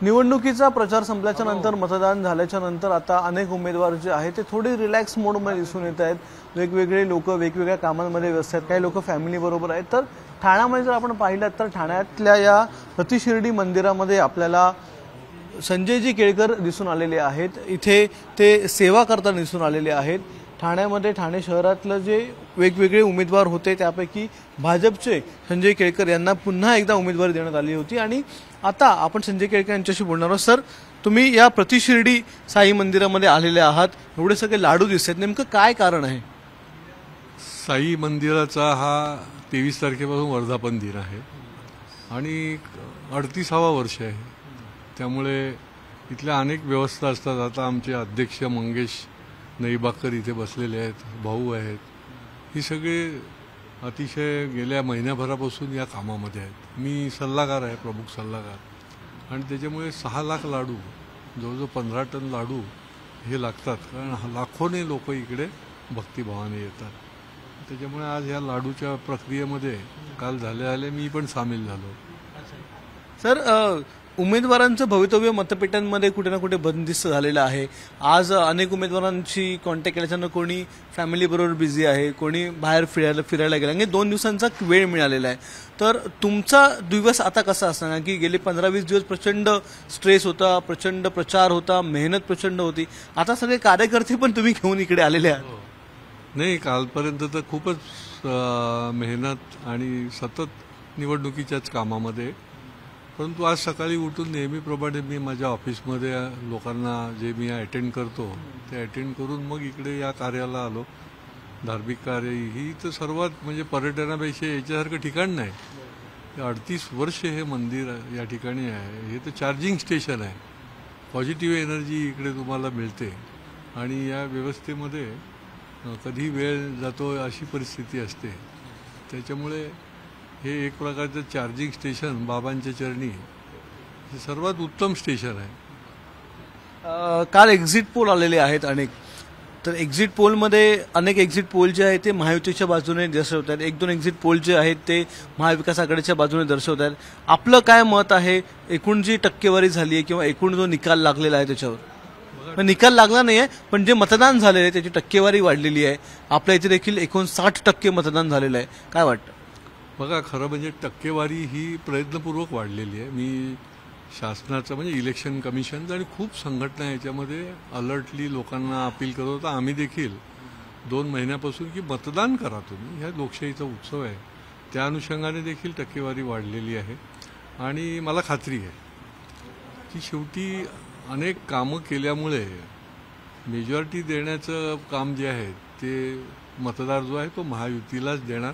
निवडणुकीचा प्रचार संपल्याच्या नंतर मतदान झाल्याच्या नंतर आता अनेक उमेदवार जे आहेत ते थोडे रिलॅक्स मोडमध्ये दिसून येत आहेत। वेगवेगळे लोक वेगवेगळ्या कामांमध्ये व्यस्त आहेत, काही लोक फॅमिली बरोबर आहेत। तर ठाण्यामध्ये जर आपण पाहिलं तर ठाण्यातल्या या प्रतिशिर्डी मंदिरामध्ये आपल्याला संजयजी केळकर दिसून आलेले आहेत। इथे ते सेवा करताना दिसून आलेले आहेत। ठाण्यामध्ये ठाणे शहरातले जे वेगवेगळे उमेदवार होते त्यापैकी भाजपचे संजय केळकर यांना पुन्हा एकदा उमेदवारी देण्यात आली होती आणि आता आपण संजय केळकर यांच्याशी बोलणार आहोत। सर, तुम्ही या प्रतिशिर्डी साई मंदिरामध्ये आलेले आहात, एवढे सगळे लाडू दिसतात, नेमकं काय कारण आहे? साई मंदिराचा हा 23 तारखेपासून वर्धापन दिन आहे आणि 38वा वर्ष आहे। त्यामुळे इथल्या अनेक व्यवस्था असतात। आता आमचे अध्यक्ष मंगेश नईबाकर इथे बसलेले आहेत, भाऊ आहेत, ही सगळे अतिशय गेल्या महिन्याभरापासून या कामामध्ये आहेत। मी सल्लागार आहे, प्रमुख सल्लागार, आणि त्याच्यामुळे 6 लाख लाडू, जवळजवळ 15 टन लाडू हे लागतात, कारण लाखोने लोक इकडे भक्तिभावाने येतात। त्याच्यामुळे आज या लाडूच्या प्रक्रियेमध्ये काल झाले मी पण सामील झालो। सर, उमेदवारांचं भवितव्य मतपेट्यांमध्ये कुठे ना कुठे बंदिस्त झालेलं आहे। आज अनेक उमेदवारांची कॉन्टॅक्ट केल्याच्यानं कोणी फॅमिली बरोबर बिझी आहे, कोणी बाहेर फिरायला गेला, म्हणजे 2 दिवसांचा वेळ मिळालेला आहे। तर तुमचा दिवस आता कसा असणार की गेले 15-20 दिवस प्रचंड स्ट्रेस होता, प्रचंड प्रचार होता, मेहनत प्रचंड होती, आता सगळे कार्यकर्ते पण तुम्ही घेऊन इकडे आलेले आहात? नाही, कालपर्यंत तर खूपच मेहनत आणि सतत निवडणुकीच्याच कामामध्ये, परंतु आज सकाळी उठून नेहमीप्रमाणे मी माझ्या ऑफिसमध्ये लोकांना जे मी अटेंड करतो ते अटेंड करून मग इकडे या कार्याला आलो। धार्मिक कार्य ही तर सर्वात म्हणजे पर्यटनापेक्षा याच्यासारखं ठिकाण नाही। 38 वर्ष हे मंदिर या ठिकाणी आहे। हे तर चार्जिंग स्टेशन आहे, पॉझिटिव्ह एनर्जी इकडे तुम्हाला मिळते आणि या व्यवस्थेमध्ये कधी वेळ जातो अशी परिस्थिती असते। त्याच्यामुळे हे एक प्रकारचं चार्जिंग स्टेशन बाबांच्या चरणी हे सर्वात उत्तम स्टेशन आहे। काल एक्झिट पोल आलेले आहेत अनेक, तर एक्झिट पोलमध्ये अनेक एक्झिट पोल जे आहेत ते महायुतीच्या बाजूने दर्शवत आहेत, 1-2 एक्झिट पोल जे आहेत ते महाविकास आघाडीच्या बाजूने दर्शवत आहेत। आपलं काय मत आहे? एकूण जी टक्केवारी झाली आहे किंवा एकूण जो निकाल लागलेला आहे त्याच्यावर? निकाल लागला नाही आहे, पण जे मतदान झालेलं आहे त्याची टक्केवारी वाढलेली आहे। आपल्या इथे देखील 59% मतदान झालेलं आहे, काय वाटतं? बघा, खरं म्हणजे टक्केवारी ही प्रयत्नपूर्वक वाढलेली आहे। मी शासनाचं म्हणजे इलेक्शन कमिशन आणि खूप संघटना याच्यामध्ये अलर्टली लोकांना अपील करत होता। आम्ही देखील 2 महिन्यापासून की मतदान करा तुम्ही, ह्या लोकशाहीचा उत्सव आहे, त्या अनुषंगाने देखील टक्केवारी वाढलेली आहे। आणि मला खात्री आहे की शेवटी अनेक कामं केल्यामुळे मेजॉरिटी देण्याचं काम जे आहे ते मतदार जो आहे तो महायुतीलाच देणार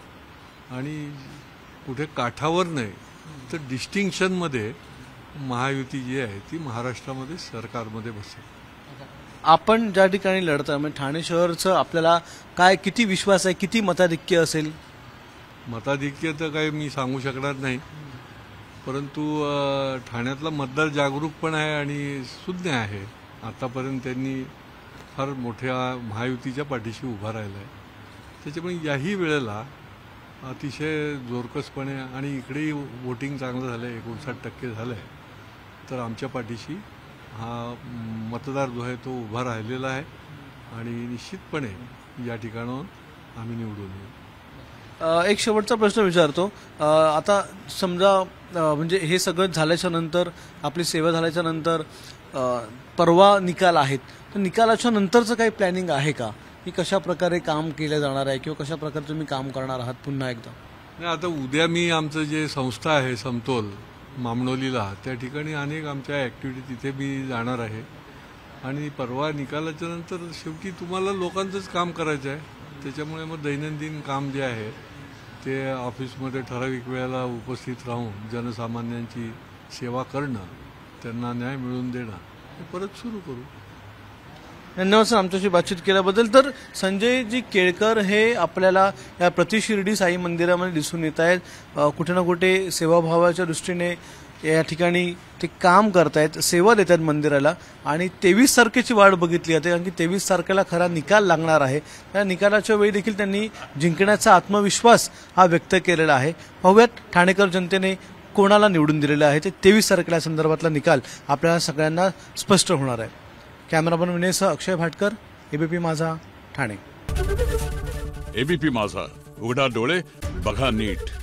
आणि कुठे काठावर नाही तर डिस्टिंक्शनमध्ये महायुती जी आहे ती महाराष्ट्रामध्ये सरकारमध्ये बसेल। आपण ज्या ठिकाणी लढता म्हणजे ठाणे शहरचं आपल्याला काय किती विश्वास आहे, किती मताधिक्य असेल? मताधिक्य तर काही मी सांगू शकणार नाही, परंतु ठाण्यातला मतदार जागरूक पण आहे आणि सुज्ञ आहे। आतापर्यंत त्यांनी फार मोठ्या महायुतीच्या पाठीशी उभा राहिला आहे। त्याच्यामुळे याही वेळेला अतिशय जोरकसपणे आणि इकडेही वोटिंग चांगलं झालं आहे, 59% झालं आहे, तर आमच्या पाठीशी हा मतदार जो आहे तो उभा राहिलेला आहे आणि निश्चितपणे या ठिकाणाहून आम्ही निवडून येऊ। एक शेवटचा प्रश्न विचारतो, आता समजा म्हणजे हे सगळं झाल्याच्या नंतर आपली सेवा झाल्याच्या नंतर परवा निकाल आहेत, तर निकालाच्या नंतरचं काही प्लॅनिंग आहे का की कशा प्रकारे काम केलं जाणार आहे किंवा कशा प्रकारे तुम्ही काम करणार आहात पुन्हा एकदा? नाही, आता उद्या मी आमचं जे संस्था आहे समतोल मामनोलीला, त्या ठिकाणी अनेक आमच्या ॲक्टिव्हिटी तिथे मी जाणार आहे आणि परवा निकालाच्या नंतर शेवटी तुम्हाला लोकांचंच काम करायचं आहे। त्याच्यामुळे मग दैनंदिन काम जे आहे ते ऑफिसमध्ये ठराविक वेळेला उपस्थित राहून जनसामान्यांची सेवा करणं, त्यांना न्याय मिळवून देणं हे परत सुरू करू। धन्यवाद सर आमच्याशी बातचीत केल्याबद्दल। तर संजयजी केळकर हे आपल्याला या प्रतिशिर्डी साई मंदिरामध्ये दिसून येत आहेत, कुठे ना कुठे सेवाभावाच्या दृष्टीने या ठिकाणी ते काम करतायत, सेवा देतात मंदिराला आणि 23 तारखेची वाट बघितली जाते कारण की 23 तारखेला खरा निकाल लागणार आहे। त्या निकालाच्या वेळी देखील त्यांनी जिंकण्याचा आत्मविश्वास हा व्यक्त केलेला आहे। पाहूयात ठाणेकर जनतेने कोणाला निवडून दिलेलं आहे ते 23 तारखेला या संदर्भातला निकाल आपल्याला सगळ्यांना स्पष्ट होणार आहे. कॅमेरामन विनयसह अक्षय भाटकर, एबीपी माझा, ठाणे. एबीपी माझा, उघडा डोळे बघा नीट.